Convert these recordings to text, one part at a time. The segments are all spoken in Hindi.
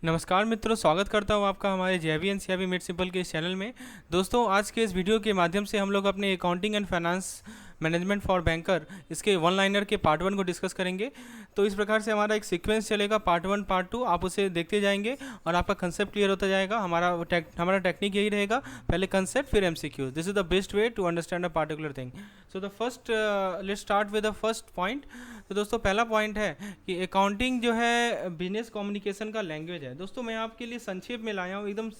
नमस्कार मित्रों, स्वागत करता हूँ आपका हमारे जेवी एंड सीआईबी मेड सिंपल के इस चैनल में। दोस्तों, आज के इस वीडियो के माध्यम से हम लोग अपने accounting and finance management for banker इसके वन लाइनर के पार्ट 1 को डिस्कस करेंगे। तो इस प्रकार से हमारा एक सीक्वेंस चलेगा, पार्ट 1 पार्ट 2, आप उसे देखते जाएंगे और आपका कंसेप्ट क्लियर होता जाएगा। हमारा टेक्निक यही रहेगा, पहले कंसेप्ट फिर MCQs. This is the best way to understand a particular thing. So the first let's start with the first point. तो दोस्तों, पहला पॉइंट है कि अकाउंटिंग जो है बिजनेस कम्युनिकेशन का लैंग्वेज है। दोस्तों, मैं आपके लिए संक्षेप में लाया हूँ, एकदम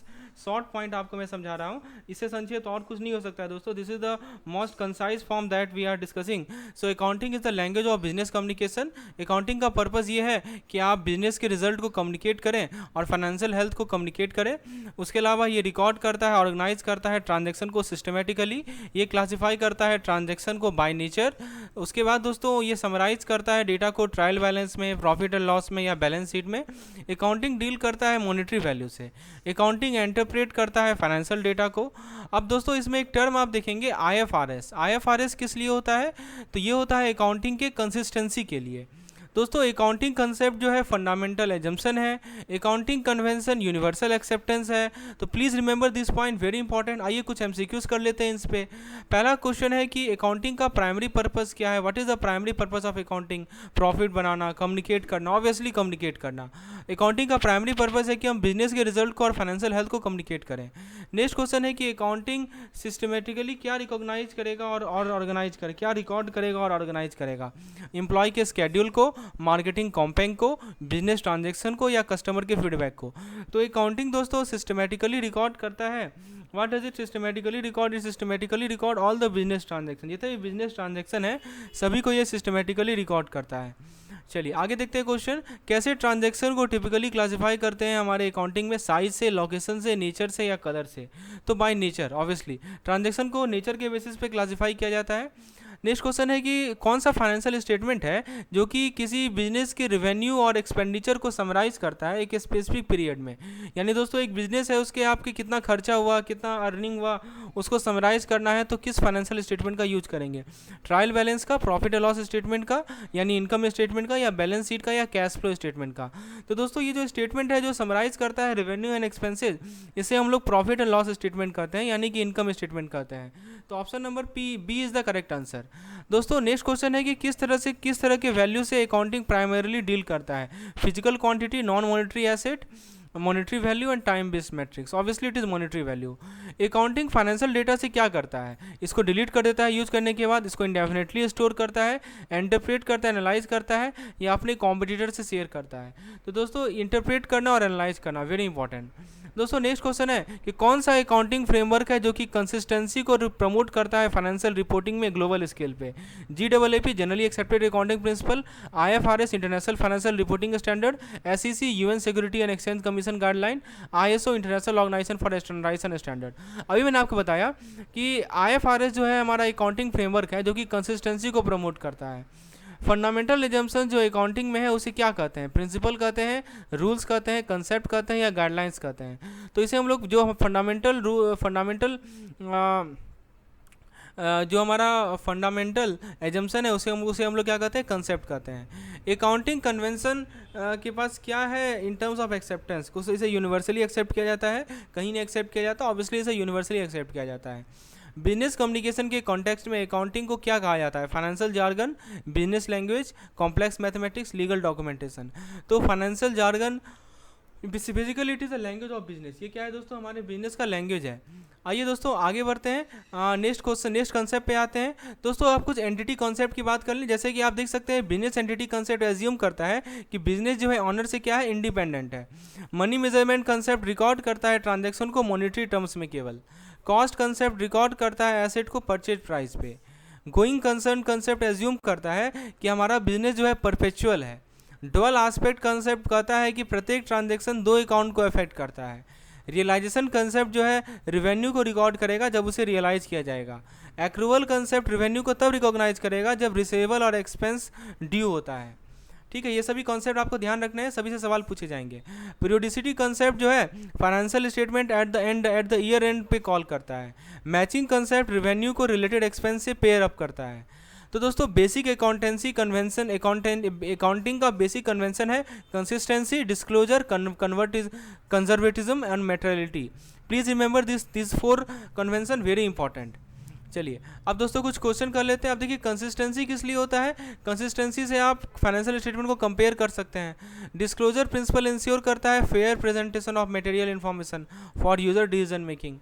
शॉर्ट पॉइंट आपको मैं समझा रहा हूँ। इससे संक्षेप और कुछ नहीं हो सकता है दोस्तों। This is the most concise form that we are discussing. So accounting is the language of business communication. Accounting का पर्पस ये है कि आप बिजनेस के रिजल्ट को कम्युनिकेट करें और फाइनेंशियल हेल्थ को कम्युनिकेट करें। उसके अलावा ये रिकॉर्ड करता है, ऑर्गेनाइज करता है ट्रांजेक्शन को सिस्टमेटिकली, ये क्लासीफाई करता है ट्रांजेक्शन को बाय नेचर। उसके बाद दोस्तों, ये समराइज करता है डेटा को ट्रायल बैलेंस में, प्रॉफिट एंड लॉस में या बैलेंस शीट में। अकाउंटिंग डील करता है मॉनेटरी वैल्यू से। अकाउंटिंग इंटरप्रेट करता है फाइनेंशियल डेटा को। अब दोस्तों, इसमें एक टर्म आप देखेंगे आईएफआरएस। आईएफआरएस किस लिए होता है? तो ये होता है अकाउंटिंग के कंसिस्टेंसी के लिए। दोस्तों, अकाउंटिंग कंसेप्ट जो है फंडामेंटल एजम्पशन है, अकाउंटिंग कन्वेंशन यूनिवर्सल एक्सेप्टेंस है। तो please remember this point, very important. आइए कुछ एमसीक्यूज कर लेते हैं इस पे। पहला क्वेश्चन है कि अकाउंटिंग का प्राइमरी पर्पस क्या है? What is the primary purpose of accounting? Profit banana, communicate करना, ऑब्वियसली कम्युनिकेट करना। अकाउंटिंग का प्राइमरी पर्पस है कि हम बिजनेस के रिजल्ट को और फाइनेंशियल हेल्थ को कम्युनिकेट करें। नेक्स्ट क्वेश्चन है कि अकाउंटिंग सिस्टमेटिकली क्या रिकॉग्नाइज करेगा और ऑर्गेनाइज करेगा, क्या रिकॉर्ड करेगा और ऑर्गेनाइज करेगा? एम्प्लॉय के स्केड्यूल को, मार्केटिंग कॉम्पेंग को, बिजनेस ट्रांजैक्शन को या कस्टमर के फीडबैक को। तो अकाउंटिंग दोस्तों सिस्टमेटिकली रिकॉर्ड करता है। What does it systematically record? It systematically record all the business transaction. जितने भी बिजनेस ट्रांजैक्शन है सभी को ये सिस्टमेटिकली रिकॉर्ड करता है। चलिए आगे देखते हैं क्वेश्चन। कैसे ट्रांजैक्शन को टिपिकली क्लासिफाई करते हैं हमारे अकाउंटिंग में? साइज से, लोकेशन से, नेचर से या कलर से? तो बाय नेचर, ऑब्वियसली ट्रांजैक्शन को नेचर के बेसिस पे क्लासिफाई किया जाता है। नेक्स्ट क्वेश्चन है कि कौन सा फाइनेंशियल स्टेटमेंट है जो कि किसी बिजनेस के रेवेन्यू और एक्सपेंडिचर को समराइज करता है एक स्पेसिफिक पीरियड में? यानी दोस्तों, एक बिजनेस है, उसके आपके कितना खर्चा हुआ, कितना अर्निंग हुआ, उसको समराइज करना है तो किस फाइनेंशियल स्टेटमेंट का यूज करेंगे? ट्रायल बैलेंस का, प्रॉफिट एंड लॉस स्टेटमेंट का, यानी इनकम स्टेटमेंट का, या बैलेंस शीट का, या कैश फ्लो स्टेटमेंट का? तो दोस्तों, ये जो स्टेटमेंट है जो समराइज करता है रेवेन्यू एंड एक्सपेंसेस, इसे हम लोग प्रॉफिट एंड लॉस स्टेटमेंट कहते हैं, यानी कि इनकम स्टेटमेंट कहते हैं। तो option number B is the correct answer. दोस्तों, नेक्स्ट क्वेश्चन है कि किस तरह के वैल्यू से अकाउंटिंग प्राइमरीली डील करता है? Physical quantity, non monetary asset, monetary value and time based matrix. Obviously it is monetary value. Accounting financial data से क्या करता है? इसको डिलीट कर देता है यूज करने के बाद, इसको इंडेफिनेटली स्टोर करता है, इंटरप्रेट करता है, एनालाइज करता है, या अपने कॉम्पिटिटर से शेयर करता है? तो दोस्तों, इंटरप्रेट करना और एनालाइज करना वेरी इंपॉर्टेंट। दोस्तों, नेक्स्ट क्वेश्चन है कि कौन सा अकाउंटिंग फ्रेमवर्क है जो कि कंसिस्टेंसी को प्रमोट करता है फाइनेंशियल रिपोर्टिंग में ग्लोबल स्केल पे? GAAP generally accepted accounting principle, IFRS international financial reporting standard, SEC UN security and exchange commission guideline, ISO international organization for standardization standard. अभी मैंने आपको बताया कि IFRS जो है हमारा अकाउंटिंग फ्रेमवर्क है जो कि कंसिस्टेंसी को प्रमोट करता है। फंडामेंटल एजम्पशन जो अकाउंटिंग में है उसे क्या कहते हैं? प्रिंसिपल कहते हैं, रूल्स कहते हैं, कंसेप्ट कहते हैं, या गाइडलाइंस कहते हैं? तो इसे हम लोग जो फंडामेंटल जो हमारा फंडामेंटल एजम्पशन है उसे हम लोग क्या कहते हैं? कंसेप्ट कहते हैं। अकाउंटिंग कन्वेंशन के पास क्या है इन टर्म्स ऑफ एक्सेप्टेंस? कुछ इसे यूनिवर्सली एक्सेप्ट किया जाता है, कहीं नहीं एक्सेप्ट किया जाता, ऑब्वियसली इसे यूनिवर्सली एक्सेप्ट किया जाता है। बिजनेस कम्युनिकेशन के कॉन्टेक्स्ट में अकाउंटिंग को क्या कहा जाता है? Financial jargon, business language, complex mathematics, legal documentation. तो financial jargon basically it is the language of business. ये क्या है दोस्तों? हमारे बिजनेस का लैंग्वेज है। आइए दोस्तों आगे बढ़ते हैं, नेक्स्ट कंसेप्ट पे आते हैं। दोस्तों, आप कुछ एंटिटी कॉन्सेप्ट की बात कर लें। जैसे कि आप देख सकते हैं बिजनेस एंटिटी कॉन्सेप्ट एज्यूम करता है कि बिजनेस जो है ऑनर से क्या है? इंडिपेंडेंट है। मनी मेजरमेंट कंसेप्ट रिकॉर्ड करता है ट्रांजेक्शन को मॉनेटरी टर्म्स में केवल। कॉस्ट कंसेप्ट रिकॉर्ड करता है एसेट को परचेज प्राइस पे। गोइंग कंसर्न कंसेप्ट एज्यूम करता है कि हमारा बिजनेस जो है परपेचुअल है। डुअल एस्पेक्ट कंसेप्ट कहता है कि प्रत्येक ट्रांजैक्शन दो अकाउंट को अफेक्ट करता है। रियलाइजेशन कंसेप्ट जो है रेवेन्यू को रिकॉर्ड करेगा जब उसे रियलाइज किया जाएगा। एक्रूवल कंसेप्ट रेवेन्यू को तब रिकॉग्नाइज करेगा जब रिसीवेबल और एक्सपेंस ड्यू होता है। ठीक है, ये सभी कॉन्सेप्ट आपको ध्यान रखना है, सभी से सवाल पूछे जाएंगे। पीरियोडिसिटी कंसेप्ट जो है financial statement at the year end पे कॉल करता है। मैचिंग कंसेप्ट रेवेन्यू को रिलेटेड एक्सपेंस से पेयर अप करता है। तो दोस्तों बेसिक अकाउंटेंसी कन्वेंशन, अकाउंटिंग का बेसिक कन्वेंशन है consistency, disclosure, conservatism and materiality. Please remember this 4 convention, very important. चलिए अब दोस्तों कुछ क्वेश्चन कर लेते हैं। अब देखिए कंसिस्टेंसी किस लिए होता है, कंसिस्टेंसी से आप फाइनेंशियल स्टेटमेंट को कंपेयर कर सकते हैं। डिस्क्लोजर प्रिंसिपल इंश्योर करता है fair presentation of material information for user decision making,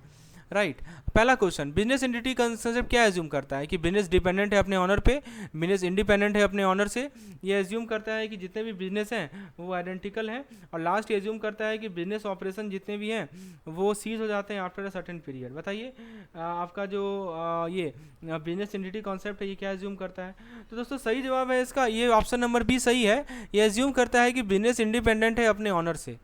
right. पहला क्वेश्चन, बिजनेस एंटिटी कंसेप्ट क्या एज्यूम करता है कि बिजनेस डिपेंडेंट है अपने ऑनर पे, बिजनेस इंडिपेंडेंट है अपने ऑनर से। ये एज्यूम करता है कि जितने भी बिजनेस हैं वो आइडेंटिकल हैं। और लास्ट एज्यूम करता है कि बिजनेस ऑपरेशन जितने भी हैं वो सीज हो जाते हैं आफ्टर अ सर्टेन पीरियड। बताइए आपका जो ये बिजनेस एंटिटी कॉन्सेप्ट है ये क्या एज्यूम करता है। तो दोस्तों सही जवाब है इसका ये ऑप्शन नंबर बी सही है। ये एज्यूम करता है कि बिजनेस इंडिपेंडेंट है अपने ऑनर से।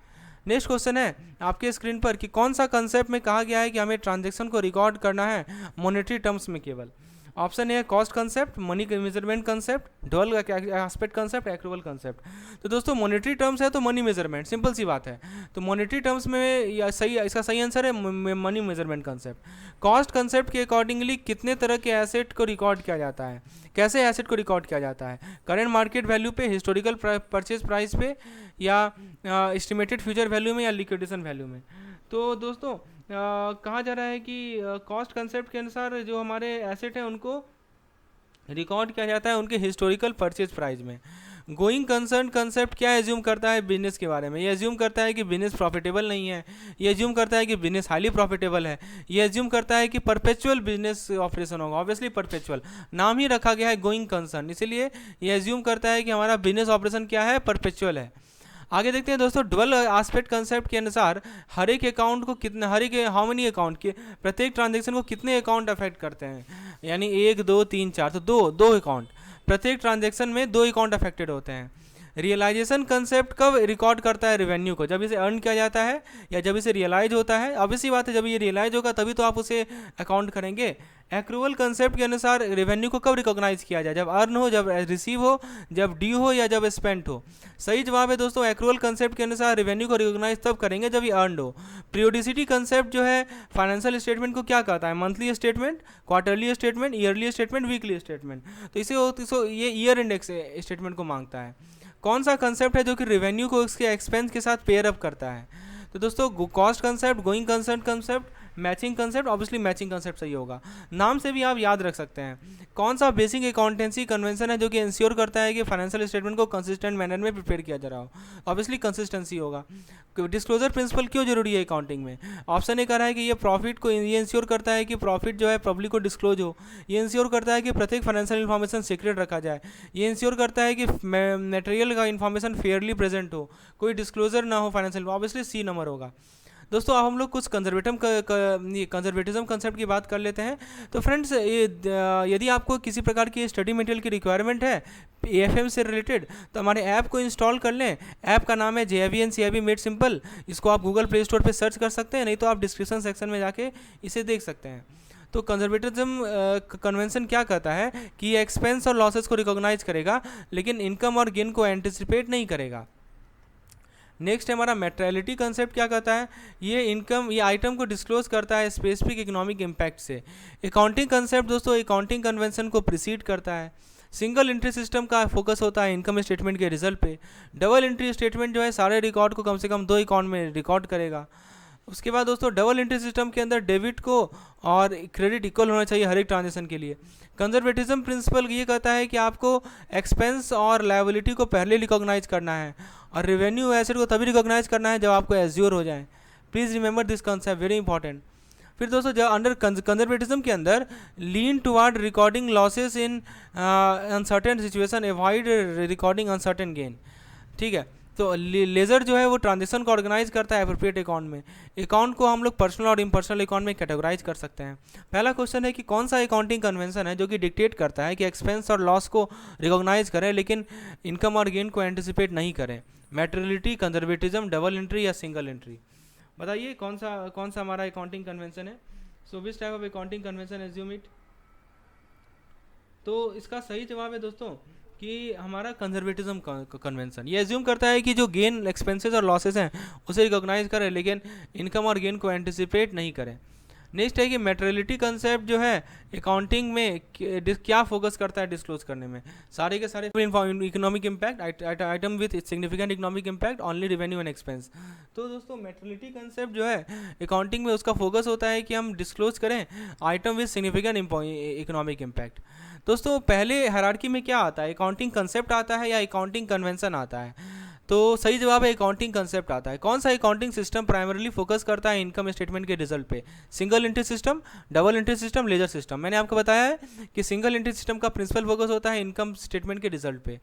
नेक्स्ट क्वेश्चन है आपके स्क्रीन पर कि कौन सा कंसेप्ट में कहा गया है कि हमें ट्रांजैक्शन को रिकॉर्ड करना है मॉनेटरी टर्म्स में केवल। ऑप्शन ए है cost concept, money measurement concept, dual aspect concept, accrual concept. तो दोस्तों मॉनेटरी टर्म्स है तो मनी मेजरमेंट, सिंपल सी बात है। तो मॉनेटरी टर्म्स में सही, इसका सही आंसर है money measurement concept. Cost concept के अकॉर्डिंगली कितने तरह के एसेट को रिकॉर्ड किया जाता है, कैसे एसेट को रिकॉर्ड किया जाता है, करेंट मार्केट वैल्यू पे, हिस्टोरिकल परचेज प्राइस पे, या एस्टिमेटेड फ्यूचर वैल्यू में, या लिक्विडेशन वैल्यू में। तो दोस्तों कहा जा रहा है कि कॉस्ट कंसेप्ट के अनुसार जो हमारे एसेट हैं उनको रिकॉर्ड किया जाता है उनके हिस्टोरिकल परचेज प्राइस में। गोइंग कंसर्न कंसेप्ट क्या एज्यूम करता है बिजनेस के बारे में, ये एज्यूम करता है कि बिजनेस प्रॉफिटेबल नहीं है, ये एज्यूम करता है कि बिजनेस हाईली प्रॉफिटेबल है, ये एज्यूम करता है कि परपेचुअल बिजनेस ऑपरेशन होगा। ऑब्वियसली परपेचुअल नाम ही रखा गया है गोइंग कंसर्न, इसलिए ये एज्यूम करता है कि हमारा बिजनेस ऑपरेशन क्या है, परपेचुअल है। आगे देखते हैं दोस्तों, डुअल एस्पेक्ट कंसेप्ट के अनुसार हर एक अकाउंट को कितने, हर एक हाउ मेनी अकाउंट के, प्रत्येक ट्रांजैक्शन को कितने अकाउंट अफेक्ट करते हैं, यानी 1 2 3 4, तो दो अकाउंट, प्रत्येक ट्रांजैक्शन में 2 अकाउंट अफेक्टेड होते हैं। रियलाइजेशन कंसेप्ट कब रिकॉर्ड करता है रेवेन्यू को, जब इसे अर्न किया जाता है या जब इसे रियलाइज होता है। ऑब्वियसली बात है जब ये रियलाइज होगा तभी तो आप उसे अकाउंट करेंगे। एक्रूवल कंसेप्ट के अनुसार रेवेन्यू को कब रिकॉग्नाइज किया जाए, जब अर्न हो, जब रिसीव हो, जब ड्यू हो, या जब स्पेंट हो। सही जवाब है दोस्तों एक्रूवल कंसेप्ट के अनुसार रेवेन्यू को रिकॉग्नाइज तब करेंगे जब ये अर्न हो। पीरियोडिसिटी कंसेप्ट जो है फाइनेंशियल स्टेटमेंट को क्या कहता है, monthly statement, quarterly statement, yearly statement, weekly statement. तो इसे ये ईयर इंडेक्स स्टेटमेंट को मांगता है। कौन सा कंसेप्ट है जो कि रेवेन्यू को उसके एक्सपेंस के साथ पेयर अप करता है। तो दोस्तों cost concept, going concern concept, matching concept, obviously matching concept सही होगा। नाम से भी आप याद रख सकते हैं। कौन सा बेसिक अकाउंटेंसी कन्वेंशन है जो कि इंश्योर करता है कि फाइनेंशियल स्टेटमेंट को कंसिस्टेंट मैनर में प्रिपेयर किया जा रहा हो। ऑब्वियसली कंसिस्टेंसी होगा। डिस्क्लोजर प्रिंसिपल क्यों जरूरी है अकाउंटिंग में। ऑप्शन ए कह रहा है कि ये प्रॉफिट को, ये इंश्योर करता है कि प्रॉफिट जो है पब्लिक को डिस्क्लोज हो। ये इंश्योर करता है कि प्रत्येक फाइनेंशियल इन्फॉर्मेशन सीक्रेट रखा जाए। ये इंश्योर करता है कि मटेरियल का इन्फॉर्मेशन फेयरली प्रेजेंट हो, कोई डिस्क्लोजर ना हो फाइनेंशियल। ऑब्वियसली सी नंबर होगा। दोस्तों अब हम लोग कुछ कंजर्वेटिज्म कंसेप्ट की बात कर लेते हैं। तो फ्रेंड्स यदि आपको किसी प्रकार की स्टडी मटेरियल की रिक्वायरमेंट है AFM से रिलेटेड तो हमारे ऐप को इंस्टॉल कर लें। ऐप का नाम है JVN CIB मेड सिंपल। इसको आप गूगल प्ले स्टोर पे सर्च कर सकते हैं, नहीं तो आप डिस्क्रिप्शन सेक्शन में जाके इसे देख सकते हैं। तो कंजर्वेटिज्म कन्वेंशन क्या कहता है कि ये एक्सपेंस और लॉसेस को रिकॉग्नाइज करेगा लेकिन इनकम और गेन को एंटिसिपेट नहीं करेगा। नेक्स्ट है हमारा मैटेरियलिटी कंसेप्ट क्या कहता है, ये आइटम को डिस्क्लोज करता है स्पेसिफिक इकोनॉमिक इम्पैक्ट से। अकाउंटिंग कंसेप्ट दोस्तों अकाउंटिंग कन्वेंशन को प्रिसीड करता है। सिंगल एंट्री सिस्टम का फोकस होता है इनकम स्टेटमेंट के रिजल्ट पे। डबल एंट्री स्टेटमेंट जो है सारे रिकॉर्ड को कम से कम 2 अकाउंट में रिकॉर्ड करेगा। उसके बाद दोस्तों डबल एंट्री सिस्टम के अंदर डेबिट को और क्रेडिट इक्वल होना चाहिए हर एक ट्रांजेक्शन के लिए। कंजर्वेटिज्म प्रिंसिपल ये कहता है कि आपको एक्सपेंस और लायबिलिटी को पहले रिकॉग्नाइज करना है और रेवेन्यू एसेट को तभी रिकॉग्नाइज करना है जब आपको एज्योर हो जाए। Please remember this concept, very important. फिर दोस्तों जब अंडर कंजर्वेटिज्म के अंदर lean toward recording losses in uncertain situation, avoid recording uncertain gain. ठीक है, तो लेजर जो है वो ट्रांजेक्शन को ऑर्गेनाइज करता है एप्रोप्रिएट अकाउंट में। अकाउंट को हम लोग पर्सनल और इम्पर्सनल अकाउंट में कैटेगराइज कर सकते हैं। पहला क्वेश्चन है कि कौन सा अकाउंटिंग कन्वेंशन है जो कि डिक्टेट करता है कि एक्सपेंस और लॉस को रिकॉग्नाइज करें लेकिन इनकम और गेन को एंटिसिपेट नहीं करें। मैटेरियलिटी, कंजर्वेटिज्म, डबल एंट्री या सिंगल एंट्री। बताइए कौन सा हमारा अकाउंटिंग कन्वेंशन है। So which type of accounting convention assume it. तो इसका सही जवाब है दोस्तों कि हमारा कंजर्वेटिज्म कन्वेंशन। ये एज्यूम करता है कि जो गेन, एक्सपेंसेस और लॉसेस हैं उसे रिकॉग्नाइज करें लेकिन इनकम और गेन को एंटिसिपेट नहीं करें। नेक्स्ट है कि मेटेरियलिटी कंसेप्ट जो है अकाउंटिंग में क्या फोकस करता है डिस्क्लोज करने में, सारे के सारे economic impact, item with significant economic impact, only revenue and expense. तो दोस्तों मेटेरियलिटी कंसेप्ट जो है अकाउंटिंग में उसका फोकस होता है कि हम डिस्क्लोज करें item with significant economic impact. दोस्तों पहले हायरार्की में क्या आता है, अकाउंटिंग कंसेप्ट आता है या अकाउंटिंग कन्वेंशन आता है? तो सही जवाब है अकाउंटिंग कंसेप्ट आता है। कौन सा अकाउंटिंग सिस्टम प्राइमरली फोकस करता है इनकम स्टेटमेंट के रिजल्ट पे? Single entry system, double entry system, ledger system. मैंने आपको बताया है कि सिंगल एंट्री सिस्टम का प्रिंसिपल फोकस होता है इनकम स्टेटमेंट के रिजल्ट पे।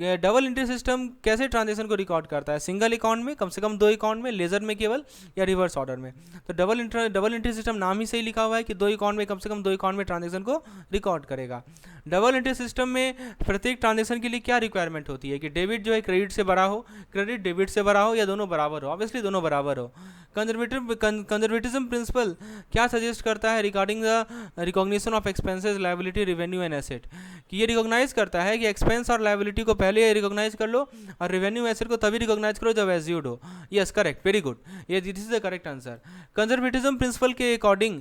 डबल एंट्री सिस्टम कैसे ट्रांजेक्शन को रिकॉर्ड करता है? सिंगल अकाउंट में, कम से कम 2 अकाउंट में, लेजर में केवल, या रिवर्स ऑर्डर में। तो डबल एंट्री सिस्टम नाम ही सही लिखा हुआ है कि 2 अकाउंट में, कम से कम 2 अकाउंट में ट्रांजेक्शन को रिकॉर्ड करेगा। डबल एंट्री सिस्टम में प्रत्येक ट्रांजेक्शन के लिए क्या रिक्वायरमेंट होती है कि डेबिट जो है क्रेडिट से बड़ा हो, क्रेडिट डेबिट से बड़ा हो, या दोनों बराबर हो? ऑब्वियसली दोनों बराबर हो। कंजर्वेटिज्म प्रिंसिपल क्या सजेस्ट करता है regarding the recognition of expenses, liability, revenue and asset? कि ये रिकॉग्नाइज करता है कि एक्सपेंस और लायबिलिटी को पहले रिकॉग्नाइज कर लो और रेवेन्यू एसेट को तभी रिकॉग्नाइज करो जब एज्यूड हो। यस करेक्ट, वेरी गुड, ये this is the correct answer. Conservatism principle के अकॉर्डिंग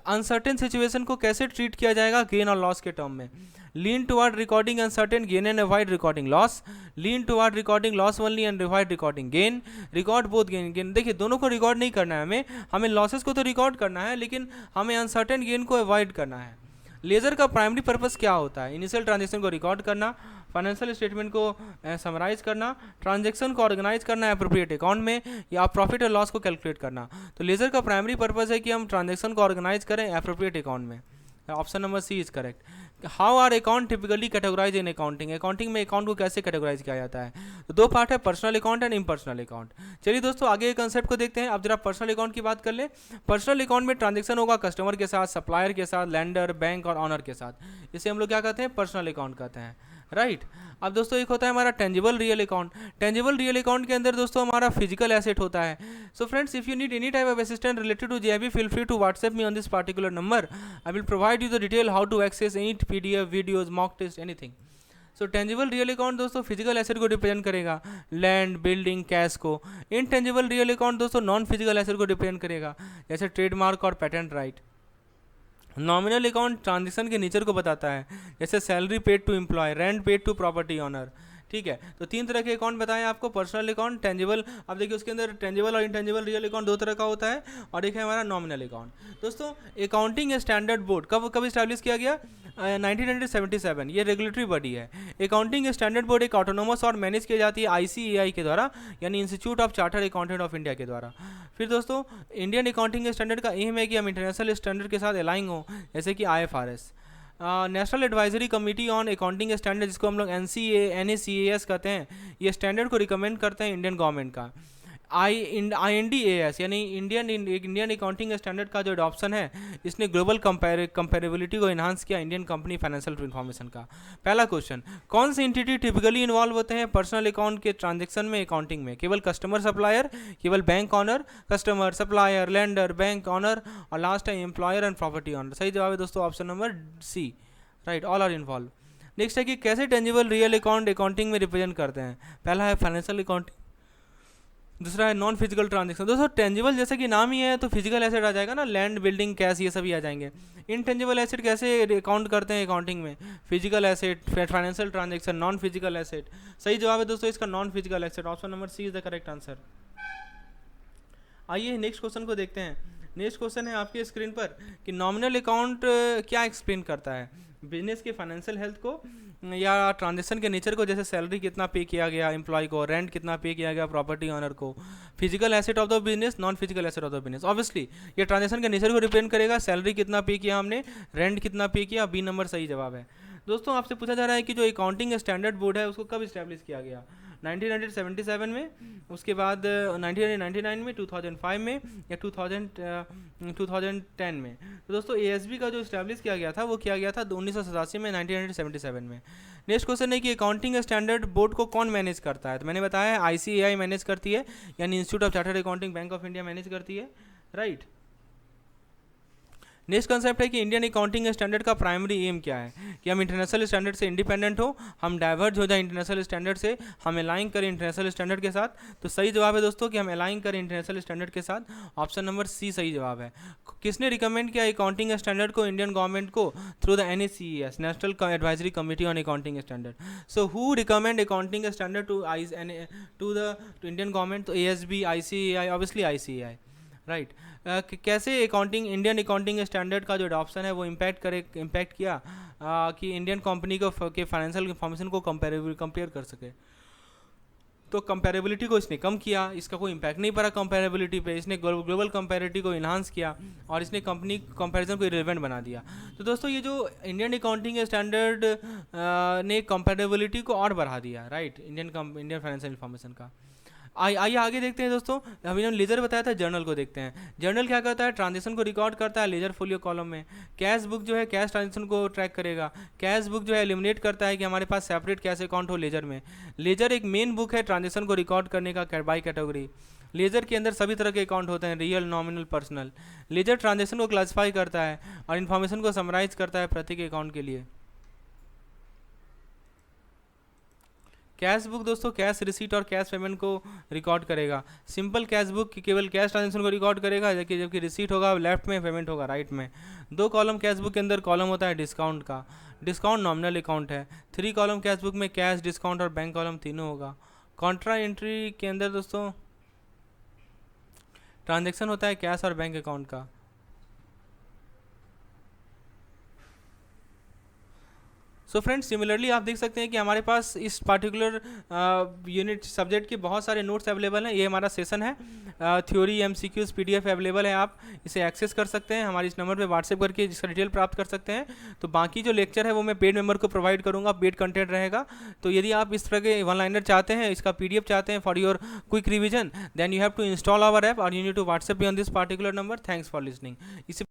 अनसर्टेन सिचुएशन को कैसे ट्रीट किया जाएगा गेन और लॉस के टर्म में? Lean toward recording uncertain gain and avoid recording loss, lean toward recording loss only and avoid recording gain, record both gain gain. देखिए दोनों को रिकॉर्ड नहीं करना है हमें लॉसेस को तो रिकॉर्ड करना है, लेकिन हमें अनसर्टेन गेन को अवॉइड करना है। लेजर का प्राइमरी पर्पस क्या होता है? इनिशियल ट्रांजेक्शन को रिकॉर्ड करना, फाइनेंशियल स्टेटमेंट को समराइज करना, ट्रांजैक्शन को ऑर्गेनाइज करना एप्रोप्रिएट अकाउंट में, या प्रॉफिट और लॉस को कैलकुलेट करना। तो लेजर का प्राइमरी पर्पस है कि हम ट्रांजैक्शन को ऑर्गेनाइज करें एप्रोप्रिएट अकाउंट में। Option number C is correct. How are account typically categorise in accounting? Accounting में अकाउंट को कैसे कैटेगराइज किया जाता है? तो 2 पार्ट है, personal account and impersonal account. चलिए दोस्तों आगे कंसेप्ट को देखते हैं। अब जरा पर्सनल अकाउंट की बात कर ले। पर्सनल अकाउंट में ट्रांजेक्शन होगा कस्टमर के साथ, सप्लायर के साथ, लैंडर, बैंक और ऑनर के साथ। इसे हम लोग क्या कहते हैं? पर्सनल अकाउंट कहते हैं, राइट। अब दोस्तों एक होता है हमारा tangible real account. Tangible real account के अंदर दोस्तों हमारा फिजिकल एसेट होता है। So friends, if you need any type of assistant related to JIB, feel free to WhatsApp me on this particular number. I will provide you the detail how to access any PDF, videos, mock test, anything. So tangible real account दोस्तों फिजिकल एसेट को रिप्रेजेंट करेगा, लैंड, बिल्डिंग, कैश को। इनटेंजिबल रियल अकाउंट दोस्तों नॉन फिजिकल एसेट को रिप्रेजेंट करेगा, जैसे ट्रेडमार्क और patent right. Nominal account transaction के नेचर को बताता है, जैसे salary paid to employ, rent paid to property owner. ठीक है, तो 3 तरह के अकाउंट बताएं आपको, पर्सनल अकाउंट, टेंजिबल। अब देखिए उसके अंदर टेंजिबल और इनटेंजिबल रियल अकाउंट 2 तरह का होता है, और एक है हमारा नॉमिनल अकाउंट। दोस्तों अकाउंटिंग स्टैंडर्ड बोर्ड कब इस्टेब्लिश किया गया? 1977। ये रेगुलेटरी बॉडी है। अकाउंटिंग स्टैंडर्ड बोर्ड एक ऑटोनोमस और मैनेज की जाती है ICAI के द्वारा, यानी institute of chartered accountant of India के द्वारा। फिर दोस्तों इंडियन अकाउंटिंग स्टैंडर्ड का एम है कि हम इंटरनेशनल स्टैंडर्ड के साथ अलाइन हो, जैसे कि IFRS। National advisory committee on accounting standard, जिसको हम लोग NACAS कहते हैं, ये स्टैंडर्ड को रिकमेंड करते हैं इंडियन गवर्नमेंट का। INDAS यानी इंडियन अकाउंटिंग स्टैंडर्ड का जो अडॉप्शन है, इसने ग्लोबल कंपेरेबिलिटी को इन्हांस किया इंडियन कंपनी फाइनेंशियल इन्फॉर्मेशन का। पहला क्वेश्चन, कौन से एंटिटी टिपिकली इन्वॉल्व होते हैं पर्सनल अकाउंट के ट्रांजेक्शन में अकाउंटिंग में? केवल कस्टमर सप्लायर, केवल bank owner, customer supplier, lender, bank owner, और लास्ट है एम्प्लॉयर एंड प्रॉपर्टी ऑनर। सही जवाब है दोस्तों option number C, right, all are involve. Next है कि कैसे टेंजिबल रियल अकाउंट अकाउंटिंग में रिप्रेजेंट करते हैं? पहला है फाइनेंशियल अकाउंटिंग, दूसरा है नॉन फिजिकल ट्रांजेक्शन। दोस्तों टेंजिबल जैसे कि नाम ही है तो फिजिकल एसेट आ जाएगा ना, लैंड, बिल्डिंग, कैश, ये सभी आ जाएंगे। इनटेंजिबल एसेट कैसे अकाउंट करते हैं अकाउंटिंग में? Physical asset, financial transaction, non physical asset. सही जवाब है दोस्तों इसका non physical asset, option number C is the correct answer. आइए नेक्स्ट क्वेश्चन को देखते हैं। नेक्स्ट क्वेश्चन है आपके स्क्रीन पर कि नॉमिनल अकाउंट क्या एक्सप्लेन करता है? बिजनेस के फाइनेंशियल हेल्थ को या ट्रांजेक्शन के नेचर को, जैसे सैलरी कितना पे किया गया एम्प्लॉय को, रेंट कितना पे किया गया प्रॉपर्टी ऑनर को, physical asset of the business, non physical asset of the business. Obviously ये ट्रांजेक्शन के नेचर को रिप्रेजेंट करेगा, सैलरी कितना पे किया हमने, रेंट कितना पे किया, बी नंबर सही जवाब है। दोस्तों आपसे पूछा जा रहा है कि जो अकाउंटिंग स्टैंडर्ड बोर्ड है उसको कब इस्टेब्लिश किया गया? 1977 में, उसके बाद 1999 में, 2005 में, या 2010 में। तो दोस्तों ASB का जो इस्टेब्लिश किया गया था वो किया गया था 1987 में, 1977 में। नेक्स्ट क्वेश्चन है कि अकाउंटिंग स्टैंडर्ड बोर्ड को कौन मैनेज करता है? तो मैंने बताया ICAI मैनेज करती है, यानी institute of chartered accounting bank of India manage करती है, राइट। नेक्स्ट कंसेप्ट है कि इंडियन अकाउंटिंग स्टैंडर्ड का प्राइमरी एम क्या है, कि हम इंटरनेशनल स्टैंडर्ड से इंडिपेंडेंट हो, हम डाइवर्ज हो जाए इंटरनेशनल स्टैंडर्ड से, हम अलाइन करें इंटरनेशनल स्टैंडर्ड के साथ। तो सही जवाब है दोस्तों कि हम अलाइन करें इंटरनेशनल स्टैंडर्ड के साथ, ऑप्शन नंबर सी सही जवाब है। किसने रिकमेंड किया अकाउंटिंग स्टैंडर्ड को इंडियन गवर्नमेंट को? Through the NACES, national advisory committee on accounting standard. So who recommend accounting standard to the Indian government? तो ASB, ICAI, obviously ICAI, right. कैसे अकाउंटिंग इंडियन अकाउंटिंग स्टैंडर्ड का जो अडॉप्शन है वो इम्पैक्ट किया कि इंडियन कंपनी को के फाइनेंशियल इंफॉर्मेशन को कंपेयर कर सके। तो कंपेरेबिलिटी को इसने कम किया, इसका कोई इम्पैक्ट नहीं पड़ा कंपेरेबिलिटी पे, इसने ग्लोबल कंपेरेटिव को इन्हांस किया और इसने कंपनी कंपैरिजन को रिलेवेंट बना दिया। तो दोस्तों ये जो इंडियन अकाउंटिंग स्टैंडर्ड ने कंपेरेबिलिटी को और बढ़ा दिया, राइट, इंडियन फाइनेंशियल इंफॉर्मेशन का। आइए आगे देखते हैं दोस्तों। अभी हमने लेजर बताया था, जर्नल को देखते हैं। जर्नल क्या करता है? ट्रांजेक्शन को रिकॉर्ड करता है लेजर फोलियो कॉलम में। कैश बुक जो है कैश ट्रांजेक्शन को ट्रैक करेगा। कैश बुक जो है एलिमिनेट करता है कि हमारे पास सेपरेट कैश अकाउंट हो लेजर में। लेजर एक मेन बुक है ट्रांजेक्शन को रिकॉर्ड करने का बाई कैटेगरी। लेजर के अंदर सभी तरह के अकाउंट होते हैं, real, nominal, personal. Ledger transaction को क्लासीफाई करता है और इन्फॉर्मेशन को समराइज करता है प्रत्येक अकाउंट के लिए। कैश बुक दोस्तों कैश रिसीट और कैश पेमेंट को रिकॉर्ड करेगा। सिंपल कैश बुक केवल कैश ट्रांजेक्शन को रिकॉर्ड करेगा, जबकि रिसीट होगा लेफ्ट में, पेमेंट होगा राइट में। 2 कॉलम कैश बुक के अंदर कॉलम होता है डिस्काउंट का, डिस्काउंट नॉमिनल अकाउंट है। 3 कॉलम कैश बुक में कैश, डिस्काउंट और बैंक कॉलम तीनों होगा। कॉन्ट्रा एंट्री के अंदर दोस्तों ट्रांजेक्शन होता है कैश और बैंक अकाउंट का। सो फ्रेंड्स सिमिलरली आप देख सकते हैं कि हमारे पास इस पार्टिकुलर यूनिट सब्जेक्ट के बहुत सारे नोट्स अवेलेबल हैं। ये हमारा सेशन है, थ्योरी, MCQs PDF अवेलेबल है, आप इसे एक्सेस कर सकते हैं हमारे इस नंबर पे व्हाट्सएप करके, जिसका डिटेल प्राप्त कर सकते हैं। तो बाकी जो लेक्चर है वो मैं पेड मेंबर को प्रोवाइड करूँगा, पेड कंटेंट रहेगा। तो यदि आप इस तरह के वन लाइनर चाहते हैं, इसका PDF चाहते हैं for your quick revision, then you have to install our app और you need to WhatsApp me on this particular number. Thanks for listening. इसे